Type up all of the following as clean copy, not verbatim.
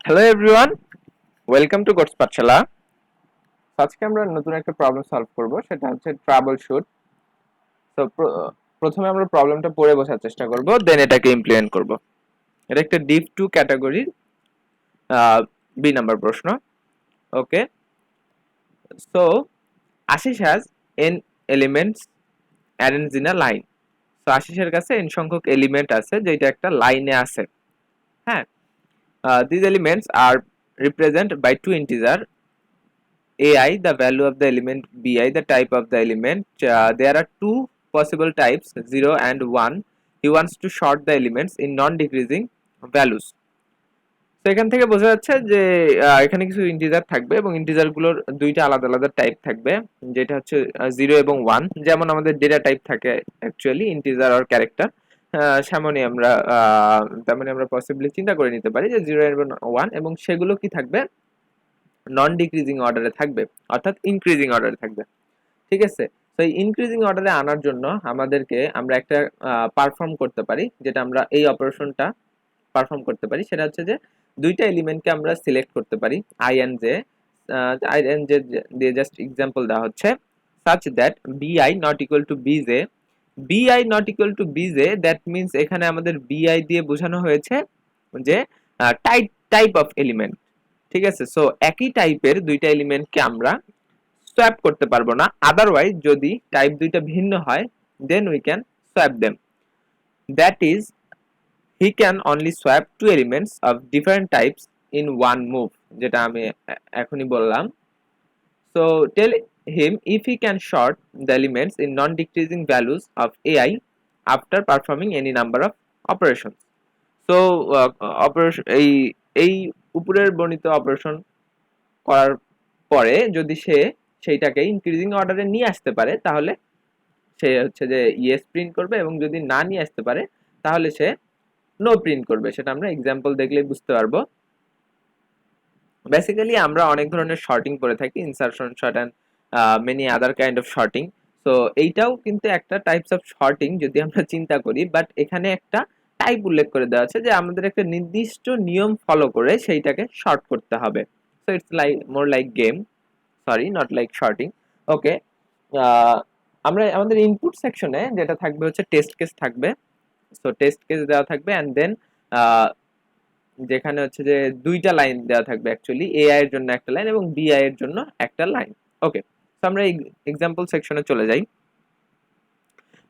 Hello everyone, welcome to codes পাঠশালা। আজকে আমরা নতুন একটা প্রবলেম সলভ করব, সেটা হচ্ছে ট্রাবল শুট। তো প্রথমে আমরা প্রবলেমটা পড়ে বোঝার চেষ্টা করব, দেন এটাকে ইমপ্লিমেন্ট করব। এটা একটা ডিপ টু ক্যাটাগরির বি নাম্বার প্রশ্ন। Okay, so Ashish has n elements arrange in a line. তো আশিসের কাছে এন সংখ্যক এলিমেন্ট আছে যেটা একটা লাইনে আছে। হ্যাঁ, this elements are represent by two integer AI, the value of the element; BI, the type of the element. There are two possible types, 0 and 1. He wants to sort the elements in non-decreasing values. তো এখান থেকে বোঝা যাচ্ছে যে এখানে কিছু integer থাকবে এবং ইন্টিজার গুলোর দুইটা আলাদা আলাদা টাইপ থাকবে, যেটা হচ্ছে 0 এবং 1। যেমন আমাদের ডেটা টাইপ থাকে অ্যাকচুয়ালি ইন্টিজার আর ক্যারেক্টার, তেমনি আমরা পসিবলি চিন্তা করে নিতে পারি যে 0 এবং 1, এবং সেগুলো কি থাকবে, নন ডিক্রিজিং অর্ডারে থাকবে, অর্থাৎ ইনক্রিজিং অর্ডারে থাকবে। ঠিক আছে, তো এই ইনক্রিজিং অর্ডারে আনার জন্য আমরা একটা পারফর্ম করতে পারি, যেটা আমরা এই অপারেশনটা পারফর্ম করতে পারি। সেটা হচ্ছে যে দুইটা এলিমেন্টকে আমরা সিলেক্ট করতে পারি, I and J. I and J দিয়ে জাস্ট এক্সাম্পল দেওয়া হচ্ছে, such that bi not equal to bj। bi not equal to bj, that means এখানে আমাদের bi দিয়ে বোঝানো হয়েছে যে টাইপ টাইপ অফ এলিমেন্ট। ঠিক আছে, সো একই টাইপের দুইটা এলিমেন্টকে আমরা সোয়াপ করতে পারবো না, আদারওয়াইজ যদি টাইপ দুইটা ভিন্ন হয় then we can swap them. That is, he can only swap two elements of different types in one move, যেটা আমি এখনই বললাম। So tell him if he can sort the elements in non decreasing values of AI after performing any number of operation. So operation এই এই উপরের বর্ণিত operation করার পরে যদি সে সেইটাকে ইনক্রিজিং অর্ডারে নিয়ে আসতে পারে, তাহলে সে হচ্ছে যে ইয়েস প্রিন্ট করবে, এবং যদি না নিয়ে আসতে পারে তাহলে সে নো প্রিন্ট করবে। সেটা আমরা এক্সাম্পল দেখলেই বুঝতে পারবো। বেসিক্যালি আমরা অনেক ধরনের শর্টিং করে থাকি, insertion short and many other kind of sorting. So এইটাও কিন্তু একটা টাইপস অফ শর্টিং যদি আমরা চিন্তা করি, বাট এখানে একটা টাইপ উল্লেখ করে দেওয়া আছে যে আমাদের একটা নির্দিষ্ট নিয়ম ফলো করে সেইটাকে শর্ট করতে হবে। So it's like more like game, sorry not like sorting. Okay, আমরা আমাদের ইনপুট সেকশনে যেটা থাকবে হচ্ছে টেস্ট কেস থাকবে। সো টেস্ট কেস দেওয়া থাকবে, এন্ড দেন যেখানে হচ্ছে যে দুইটা লাইন দেওয়া থাকবে, অ্যাকচুয়ালি এআই এর জন্য একটা লাইন এবং বিআই এর জন্য একটা লাইন। ওকে, তো আমরা এক্সাম্পল সেকশনে চলে যাই।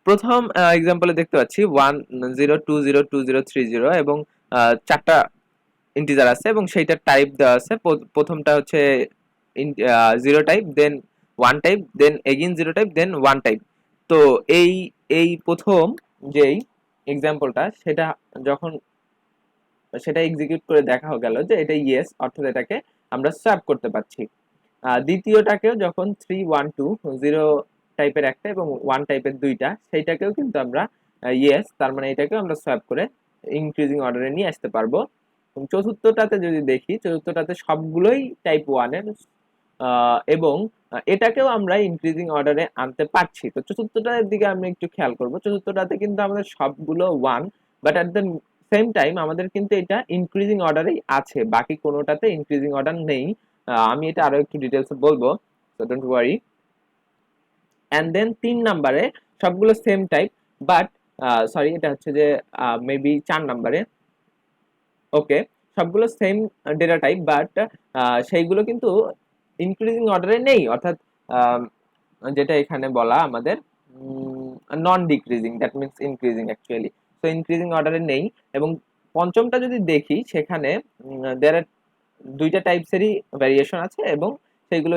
প্রথম এক্সাম্পলে দেখতে পাচ্ছি 10 20 20 30 এবং চারটা ইন্টিজার আছে এবং সেইটার টাইপ দেওয়া আছে। প্রথমটা হচ্ছে 0 টাইপ, দেন 1 টাইপ, দেন এগেইন 0 টাইপ, দেন 1 টাইপ। তো এই এই প্রথম যেই এক্সাম্পলটা, যখন সেটা এক্সিকিউট করে দেখা গেল যে এটা ইয়েস, অর্থাৎ এটাকে আমরা সোয়াপ করতে পারছি। দ্বিতীয়টাকেও যখন 3 1 2 0 টাইপের একটা এবং 1 টাইপের দুইটা, সেইটাকেও কিন্তু আমরা ইয়েস, তার মানে এটাকেও আমরা সোয়াপ করে ইনক্রিজিং অর্ডারে নিয়ে আসতে পারবো। চতুর্থটাতে যদি দেখি, চতুর্থটাতে সবগুলোই টাইপ 1 এর, এবং এটাকেও আমরা ইনক্রিজিং অর্ডারে আনতে পারছি। তো চতুর্থটার দিকে আমরা একটু খেয়াল করব। চতুর্থটাতে কিন্তু আমাদের সবগুলো 1, but at the same time আমাদের কিন্তু এটা ইনক্রিজিং অর্ডারেই আছে, বাকি কোনোটাতে ইনক্রিজিং অর্ডার নেই। আমি এটা আরো একটু ডিটেলসে বলবো, so don't worry. And then 3 নাম্বারে সবগুলো সেম টাইপ, বাট সরি, এটা হচ্ছে যে মেবি 4 নাম্বারে। ওকে, সবগুলো সেম ডেটা টাইপ, বাট সেইগুলো কিন্তু ইনক্রিজিং অর্ডারে নেই, অর্থাৎ যেটা এখানে বলা আমাদের non decreasing, that means increasing actually. তো ইনক্রিজিং অর্ডারে নেই। এবং পঞ্চমটা যদি দেখি, সেখানে দেয়ার আর দুইটা টাইপসেরই ভ্যারিয়েশন আছে এবং সেইগুলো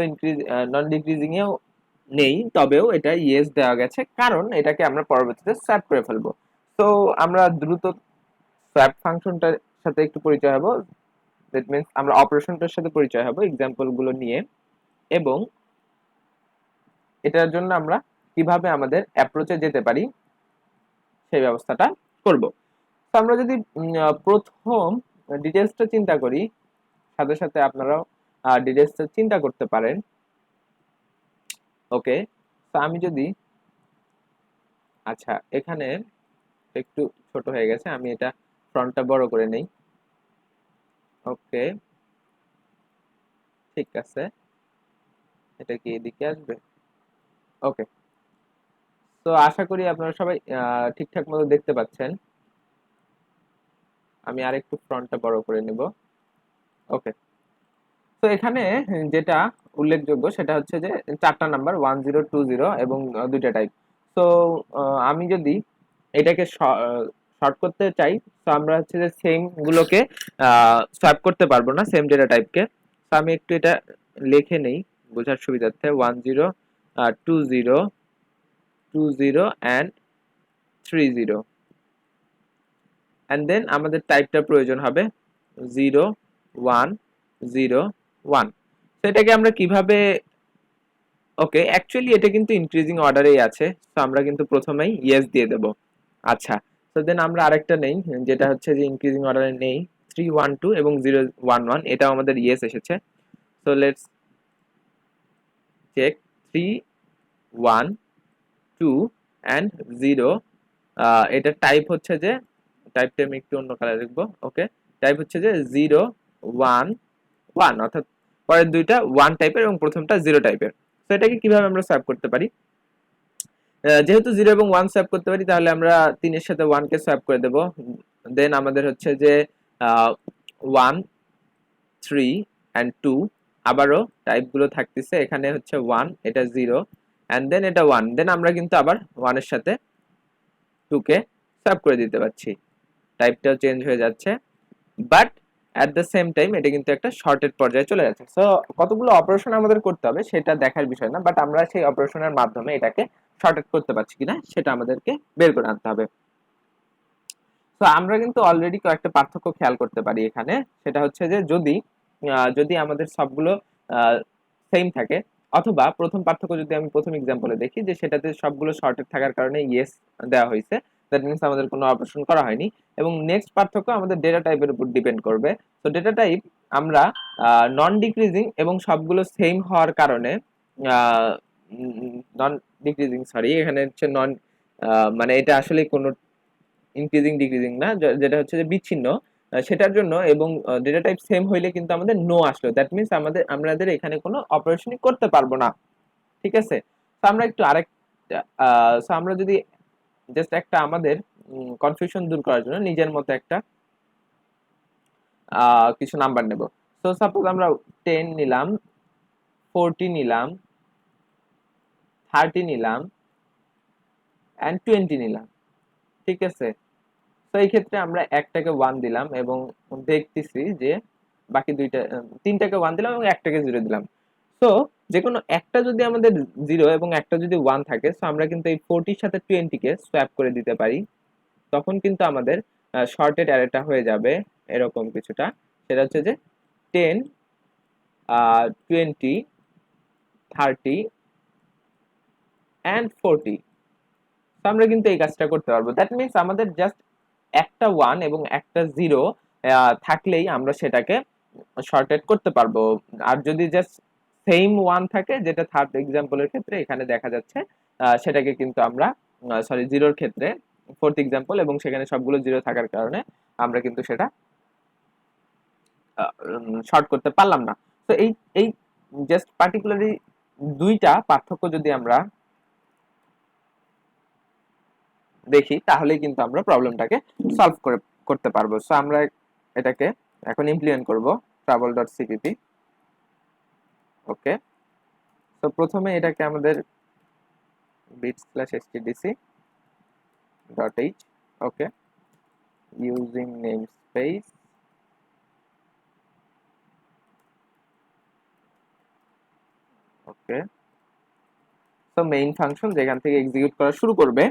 নন ডিক্রিজিং এও নেই, তবেও এটা ইয়েস দেওয়া গেছে, কারণ এটাকে আমরা পরবর্তীতে সোয়াপ করে ফেলবো। তো আমরা দ্রুত সোয়াপ ফাংশনটার সাথে একটু পরিচয় হবো, দ্যাট মিন্স আমরা অপারেশনটার সাথে পরিচয় হবো এক্সাম্পল গুলো নিয়ে, এবং এটার জন্য আমরা কিভাবে আমাদের অ্যাপ্রোচে যেতে পারি সেই ব্যবস্থাটা করব। তো আমরা যদি প্রথম ডিটেলসটা চিন্তা করি, সাথে সাথে আপনারাও ডিটেলসটা চিন্তা করতে পারেন। ওকে, তো আমি যদি, আচ্ছা এখানে একটু ছোট হয়ে গেছে, আমি এটা ফ্রন্টটা বড় করে নেই। ওকে, ঠিক আছে, এটা কি এদিকে আসবে? ওকে, তো আশা করি আপনারা সবাই ঠিকঠাক মতো দেখতে পাচ্ছেন। আমি আরেকটু ফ্রন্টটা বড় করে নিব। ওকে, তো এখানে যেটা উল্লেখযোগ্য সেটা হচ্ছে যে চারটা নাম্বার 1020 এবং দুইটা টাইপ। তো আমি যদি এটাকে শর্ট করতে চাই, তো আমরা হচ্ছে যে সেম গুলোকে সোয়াপ করতে পারবো না, সেম ডেটা টাইপকে। তো আমি একটু এটা লিখে নেই বোঝার সুবিধার্থে, 1020 20 অ্যান্ড 30, অ্যান্ড দেন আমাদের টাইপটা প্রয়োজন হবে 0101। তো এটাকে আমরা কিভাবে, ওকে, অ্যাকচুয়ালি এটা কিন্তু ইনক্রিজিং অর্ডারেই আছে, তো আমরা কিন্তু প্রথমেই ইয়েস দিয়ে দেব। আচ্ছা, তো দেন আমরা আরেকটা নেই, যেটা হচ্ছে যে ইনক্রিজিং অর্ডারে নেই 312 এবং 011, এটাও আমাদের ইয়েস এসেছে। So let's check 312 and 0। এটা টাইপ হচ্ছে যে, টাইপটা আমি একটু অন্য কালার লিখবো। ওকে, টাইপ হচ্ছে যে 011, অর্থাৎ পরের দুইটা 1 টাইপের এবং প্রথমটা 0 টাইপের। তো এটাকে কিভাবে আমরা সোয়াপ করতে পারি? যেহেতু 0 এবং 1 সোয়াপ করতে পারি, তাহলে আমরা 3 এর সাথে 1 কে সোয়াপ করে দেব। দেন আমাদের হচ্ছে যে 1 3 এন্ড 2, আবারও টাইপ গুলো থাকতেছে, এখানে হচ্ছে 1, এটা 0, এন্ড দেন এটা 1, দেন আমরা কিন্তু আবার 1 এর সাথে 2 কে সোয়াপ করে দিতে পারছি, টাইপটাও চেঞ্জ হয়ে যাচ্ছে, but at the same time এটা কিন্তু একটা শর্টেড পর্যায়ে চলে যাচ্ছে। সো কতগুলো অপারেশন আমাদের করতে হবে সেটা দেখার বিষয় না, বাট আমরা সেই অপারেশনের মাধ্যমে এটাকে শর্টেড করতে পারছি কিনা সেটা আমাদেরকে বের করে আনতে হবে। তো আমরা কিন্তু অলরেডি কয়েকটা পার্থক্য খেয়াল করতে পারি এখানে। সেটা হচ্ছে যে যদি যদি আমাদের সবগুলো সেম থাকে, অথবা প্রথম পার্থক্য যদি আমি প্রথম এক্সাম্পলে দেখি যে সেটাতে সবগুলো শর্টেড থাকার কারণে ইয়েস দেওয়া হয়েছে, দ্যাট মিনস আমাদের কোনো অপারেশন করা হয়নি। এবং নেক্সট পার্থক্য আমাদের ডেটা টাইপের উপর ডিপেন্ড করবে। তো ডেটা টাইপ আমরা নন ডিক্রিজিং এবং সবগুলো সেম হওয়ার কারণে, নন ডিক্রিজিং, সরি, এখানে হচ্ছে নন, মানে এটা আসলে কোনো ইনক্রিজিং ডিক্রিজিং না, যেটা হচ্ছে যে বিচ্ছিন্ন, সেটার জন্য, এবং ডেটা টাইপ সেম হইলে কিন্তু আমাদের নো আসলো, দ্যাট মিনস আমাদের এখানে কোনো অপারেশনই করতে পারবো না। ঠিক আছে, তো আমরা একটু আরেকটা, সো আমরা যদি জাস্ট একটা আমাদের কনফিউশন দূর করার জন্য নিজের মতো একটা কিছু নাম্বার নেব। সো সাপোজ আমরা 10 নিলাম, 40 নিলাম, 30 নিলাম, অ্যান্ড 20 নিলাম। ঠিক আছে, তো এই ক্ষেত্রে আমরা একটাকে 1 দিলাম এবং দেখতেছি যে বাকি দুইটা, তিনটাকে 1 দিলাম এবং একটাকে 0 দিলাম। সো যে কোনো একটা যদি আমাদের 0 এবং একটা যদি 1 থাকে, সো আমরা কিন্তু এই 40 এর সাথে 20 কে সোয়াপ করে দিতে পারি। তখন কিন্তু আমাদের শর্টেড অ্যারেটা হয়ে যাবে এরকম কিছুটা। সেটা হচ্ছে যে 10 20 30 অ্যান্ড 40। তো আমরা কিন্তু এই কাজটা করতে পারবো, দ্যাট মিনস আমাদের জাস্ট একটা 1 এবং একটা 0 থাকলেই আমরা সেটাকে শর্টেড করতে পারবো। আর যদি জাস্ট সেম 1 থাকে, যেটা থার্ড এক্সাম্পলের ক্ষেত্রে এখানে দেখা যাচ্ছে, সেটাকে কিন্তু আমরা, সরি, 0 এর ক্ষেত্রে ফোর্থ এক্সাম্পল, এবং সেখানে সবগুলো 0 থাকার কারণে আমরা কিন্তু সেটা শর্ট করতে পারলাম না। তো এই এই জাস্ট পার্টিকুলারলি দুইটা পার্থক্য যদি আমরা দেখি, তাহলেই কিন্তু আমরা প্রবলেমটাকে সলভ করতে পারবো। সো আমরা এটাকে এখন ইমপ্লিমেন্ট করব, travel.cpp। ওকে, তো প্রথমে এটাকে আমাদের bit/stdc.h, ওকে, ইউজিং নেমস্পেস, ওকে, তো মেইন ফাংশন যেখান থেকে এক্সিকিউট করা শুরু করবে,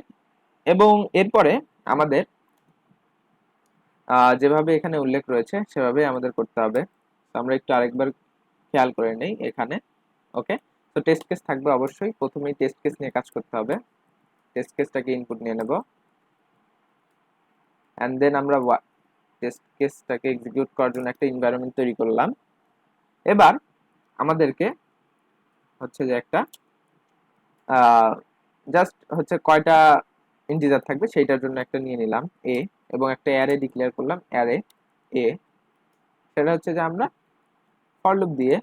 এবং এরপরে আমাদের যেভাবে এখানে উল্লেখ রয়েছে সেভাবে আমাদের করতে হবে। তো আমরা একটু আরেকবার খেয়াল করে নেই এখানে। ওকে, তো টেস্ট কেস থাকবে অবশ্যই, প্রথমেই টেস্ট কেস নিয়ে কাজ করতে হবে। টেস্ট কেসটাকে ইনপুট নিয়ে নেব, এন্ড দেন আমরা টেস্ট কেসটাকে এক্সিকিউট করার জন্য একটা এনভায়রনমেন্ট তৈরি করলাম। এবার আমাদেরকে হচ্ছে যে একটা জাস্ট হচ্ছে কয়টা ইন্টিজার থাকবে সেইটার জন্য একটা নিয়ে নিলাম এ, এবং একটা অ্যারে ডিক্লেয়ার করলাম, অ্যারে এ। সেটা হচ্ছে যে আমরা ফর লুপ দিয়ে,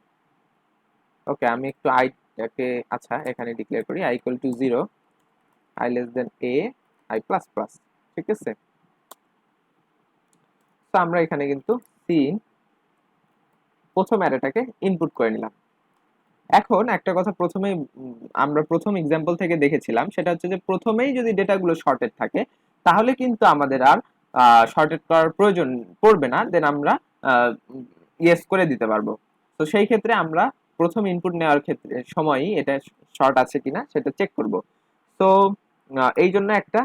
ওকে আমি একটু আইটাকে আচ্ছা এখানে ডিক্লেয়ার করি i equal to 0, i less than a, i plus plus, ঠিক আছে। তো আমরা এখানে কিন্তু সিন প্রথম অ্যারেটাকে ইনপুট করে নিলাম। এখন একটা কথা প্রথমেই আমরা প্রথম এক্সাম্পল থেকে দেখেছিলাম, সেটা হচ্ছে যে প্রথমেই যদি ডেটাগুলো শর্টেড থাকে তাহলে কিন্তু আমাদের আর শর্টেড করার প্রয়োজন পড়বে না, দেন আমরা ইয়েস করে দিতে পারবো। তো সেই ক্ষেত্রে আমরা প্রথম ইনপুট নেওয়ার ক্ষেত্রে সময়ই এটা শর্ট আছে কিনা সেটা চেক করব। তো এই জন্য একটা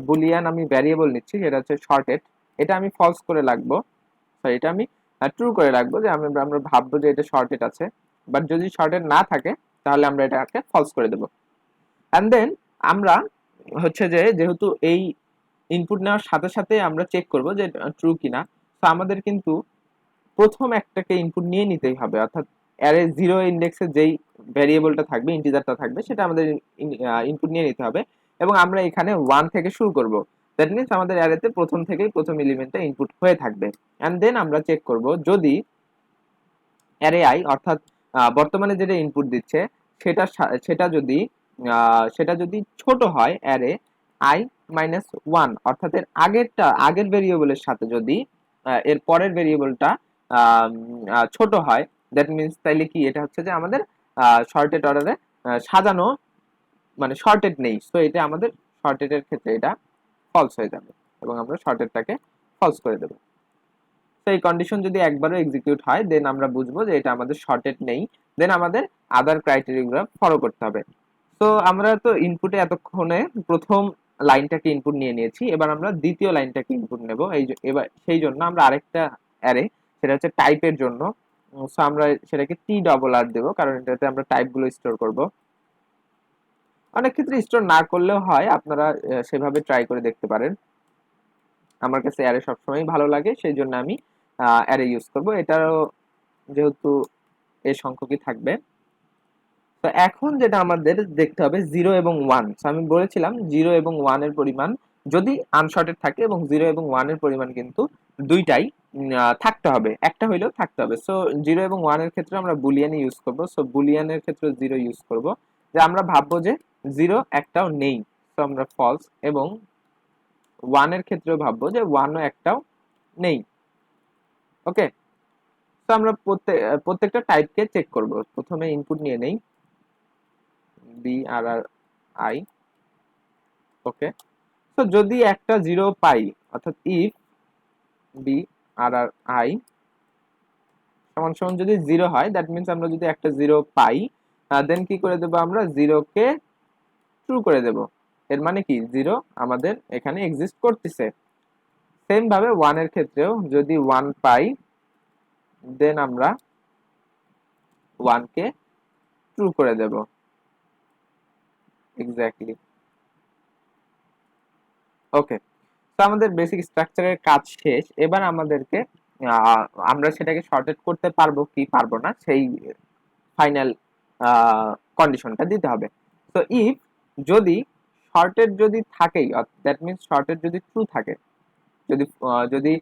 বুলিয়ান আমি ভ্যারিয়েবল নিচ্ছি, যেটা হচ্ছে শর্টেড। এটা আমি ফলস করে রাখবো, এটা আমি ট্রু করে রাখবো, যে আমরা ভাববো যে এটা শর্টেড আছে। বাট যদি শর্টেড না থাকে তাহলে আমরা এটাকে ফলস করে দেবো। অ্যান্ড দেন আমরা হচ্ছে যে যেহেতু এই ইনপুট নেওয়ার সাথে সাথে আমরা চেক করব যে ট্রু কিনা, তো আমাদের কিন্তু প্রথম একটাকে ইনপুট নিয়ে নিতেই হবে, অর্থাৎ অ্যারে জিরো ইন্ডেক্সে যেই ভ্যারিয়েবলটা থাকবে, ইন্টিজারটা থাকবে, সেটা আমাদের ইনপুট নিয়ে নিতে হবে। এবং আমরা এখানে 1 থেকে শুরু করব, দ্যাট মিনস আমাদের অ্যারেতে প্রথম থেকেই প্রথম এলিমেন্টটা ইনপুট হয়ে থাকবে। অ্যান্ড দেন আমরা চেক করব যদি অ্যারে আই অর্থাৎ বর্তমানে যেটা ইনপুট দিচ্ছে সেটা সেটা যদি ছোট হয় অ্যারে আই মাইনাস ওয়ান, অর্থাৎ এর আগের ভেরিয়েবলের সাথে যদি এর পরের ভেরিয়েবলটা ছোট হয়, দ্যাট মিনস তাইলে কি এটা হচ্ছে যে আমাদের শর্টেড অর্ডারে সাজানো, মানে শর্টেড নেই। সো এটা আমাদের শর্টেড এর ক্ষেত্রে এটা ফলস হয়ে যাবে এবং আমরা শর্টেডটাকে ফলস করে দেবো। তো এই কন্ডিশন যদি একবারও এক্সিকিউট হয় দেন আমরা বুঝবো যে এটা আমাদের শর্টেড নেই, দেন আমাদের আদার ক্রাইটেরিয়াগুলো ফলো করতে হবে। তো আমরা তো ইনপুটে এতক্ষণে প্রথম লাইনটাকে ইনপুট নিয়ে নিয়েছি, এবার আমরা দ্বিতীয় লাইনটাকে ইনপুট নেব। এবার সেই জন্য আমরা আরেকটা অ্যারে, সেটা হচ্ছে টাইপের জন্য, সো আমরা সেটাকে টি ডবল আর দেবো, কারণ এটাতে আমরা টাইপগুলো স্টোর করব। অনেক ক্ষেত্রে স্টোর না করলেও হয়, আপনারা সেভাবে ট্রাই করে দেখতে পারেন। আমার কাছে অ্যারে সবসময় ভালো লাগে, সেই জন্য আমি অ্যারে ইউজ করব। এটারও যেহেতু এ সংখ্যকই থাকবে। তো এখন যেটা আমাদের দেখতে হবে 0 এবং 1। সো আমি বলেছিলাম 0 এবং 1 এর পরিমাণ যদি আনশর্টেড থাকে, এবং 0 এবং 1 এর পরিমাণ কিন্তু দুইটাই থাকতে হবে, একটা হইলেও থাকতে হবে। সো 0 এবং 1 এর ক্ষেত্রে আমরা বুলিয়ানে ইউজ করব। সো বুলিয়ানের ক্ষেত্রে 0 ইউজ করব, যে আমরা ভাববো যে 0 একটাও নেই, সো আমরা ফলস, এবং 1 এর ক্ষেত্রেও ভাববো যে 1 ও একটাও নেই। ওকে, তো আমরা প্রত্যেকটা টাইপকে চেক করব। প্রথমে ইনপুট নিয়ে নেই বি আর আর আই, ওকে। তো যদি একটা 0 পাই, অর্থাৎ if B R R I সমান সমান যদি 0 হয়, দ্যাট মিনস আমরা যদি একটা 0 পাই, দেন কি করে দেব, আমরা 0 কে ট্রু করে দেব। এর মানে কি 0 আমাদের এখানে এক্সিস্ট করতেছে। সেম ভাবে 1 এর ক্ষেত্রেও যদি 1 পাই, দেন আমরা 1 কে ট্রু করে দেব। এক্স্যাক্টলি, ওকে। তো আমাদের বেসিক স্ট্রাকচারের কাজ শেষ। এবার আমাদেরকে আমরা সেটাকে শর্টেড করতে পারবো কি পারবো না সেই ফাইনাল কন্ডিশনটা দিতে হবে। তো ইফ যদি শর্টেড যদি থাকেই, দ্যাট মিনস শর্টেড যদি ট্রু থাকে, যদি যদি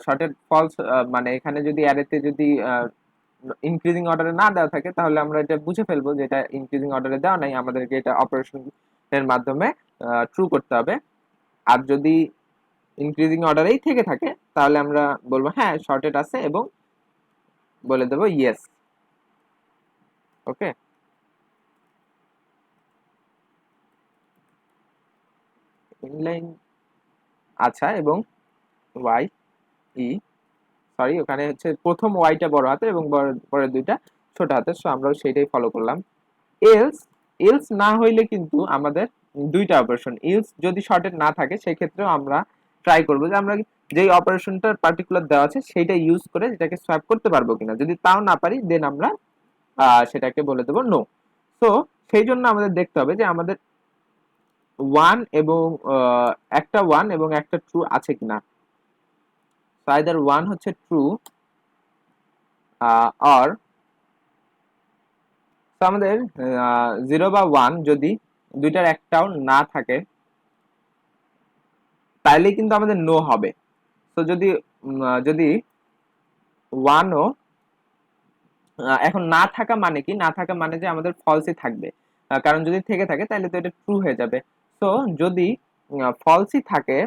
শর্টেড ফলস, মানে এখানে যদি অ্যারেতে যদি ইনক্রিজিং অর্ডারে না দেওয়া থাকে, তাহলে আমরা এটা বুঝে ফেলবো যে এটা ইনক্রিজিং অর্ডারে দেওয়া নাই, আমাদেরকে এটা অপারেশনের মাধ্যমে ট্রু করতে হবে। আর যদি ইনক্রিজিং অর্ডারেই থেকে থাকে তাহলে আমরা বলবো হ্যাঁ শর্টেড আছে, এবং বলে দেবো ইয়েস। ওকে, ইনলাইন, আচ্ছা, এবং ওয়াই ই, সরি ওখানে হচ্ছে প্রথম ওয়াইটা বড় হাতের এবং পরের দুইটা ছোট হাতের, সো আমরাও সেইটাই ফলো করলাম। এলস, এলস না হইলে কিন্তু আমাদের দুইটা অপারেশন, এলস যদি শর্টেড না থাকে সেই ক্ষেত্রেও আমরা ট্রাই করবো যে আমরা যেই অপারেশনটার পার্টিকুলার দেওয়া আছে সেইটা ইউজ করে এটাকে সোয়াপ করতে পারবো কিনা। যদি তাও না পারি দেন আমরা সেটাকে বলে দেবো নো। তো সেই জন্য আমাদের দেখতে হবে যে আমাদের একটা ওয়ান এবং একটা ট্রু আছে কিনা। সো আইদার ওয়ান হচ্ছে ট্রু, আর তো আমাদের 0 বা 1 যদি দুইটার একটাও না থাকে তাইলে কিন্তু আমাদের নো হবে। তো যদি 1 ও এখন না থাকা মানে কি, না থাকা মানে যে আমাদের ফলসই থাকবে, কারণ যদি থেকে থাকে তাহলে তো এটা ট্রু হয়ে যাবে। তো যদি ফলসই থাকে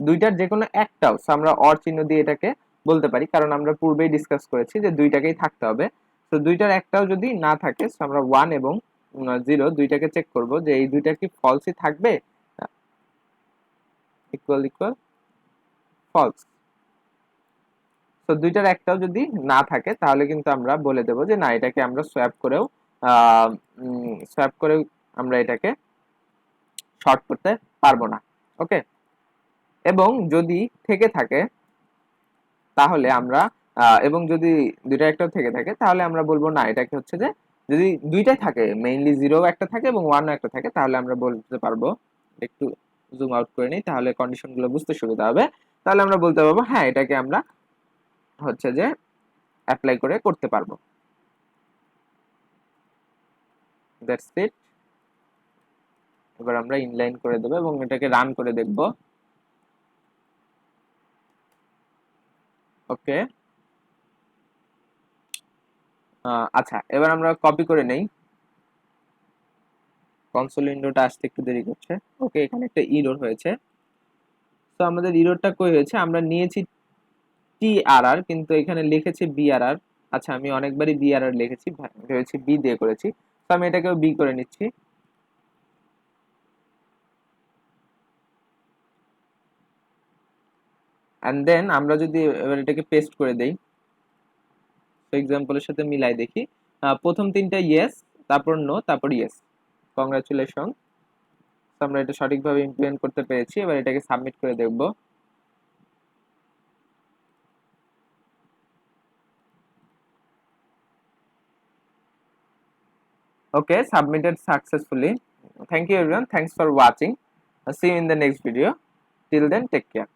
দুইটার যে কোনো একটাও, so আমরা অর চিহ্ন দিয়ে এটাকে বলতে পারি, কারণ আমরা পূর্বেই ডিসকাস করেছি যে দুইটাকেই থাকতে হবে। তো দুইটার একটাও যদি না থাকে, so আমরা 1 এবং 0 দুইটাকে চেক করব যে এই দুইটা কি ফলসই থাকবে, ইকুয়াল ইকুয়াল ফলস। তো দুইটার একটাও যদি না থাকে তাহলে কিন্তু আমরা বলে দেব যে না, এটাকে আমরা সোয়াপ করেও আমরা এটাকে শর্ট করতে পারবো না। ওকে, এবং যদি থেকে থাকে তাহলে আমরা এবং যদি দুইটা একটাও থেকে থাকে তাহলে আমরা বলবো না, এটাকে হচ্ছে যে যদি দুইটাই থাকে, মেইনলি 0 একটা থাকে এবং 1 একটা থাকে, তাহলে আমরা বলতে পারবো, একটু জুম আউট করে নিই তাহলে কন্ডিশন গুলো বুঝতে সুবিধা হবে। তাহলে আমরা বলতে পারবো হ্যাঁ, এটাকে আমরা হচ্ছে যে অ্যাপ্লাই করে করতে পারবো। That's it. এবার আমরা ইনলাইন করে দেবো এবং এটাকে রান করে দেখব। ওকে, আচ্ছা এবার আমরা কপি করে নেই, কনসোল উইন্ডোটা আসতে একটু দেরি করছে। ওকে, এখানে একটা ইরর হয়েছে। তো আমাদের ইররটা কই হয়েছে, আমরা নিয়েছি টিআরআর কিন্তু এখানে লিখেছি বিআরআর। আচ্ছা, আমি অনেকবারই বিআরআর লিখেছি, ভেবেছি বি দিয়ে করেছি। তো আমি এটাকেও বি করে নিচ্ছি। এন্ড দেন আমরা যদি এবার এটাকে পেস্ট করে দেই, তো এক্সাম্পলের সাথে মিলাই দেখি, প্রথম তিনটা ইয়েস, তারপর নো, তারপর ইয়েস। কংগ্রাচুলেশন, আমরা এটা সঠিকভাবে ইমপ্লিমেন্ট করতে পেরেছি। এবার এটাকে সাবমিট করে দেখব। ওকে, submitted successfully. Thank you everyone, thanks for watching. See you in the next video. Till then, take care.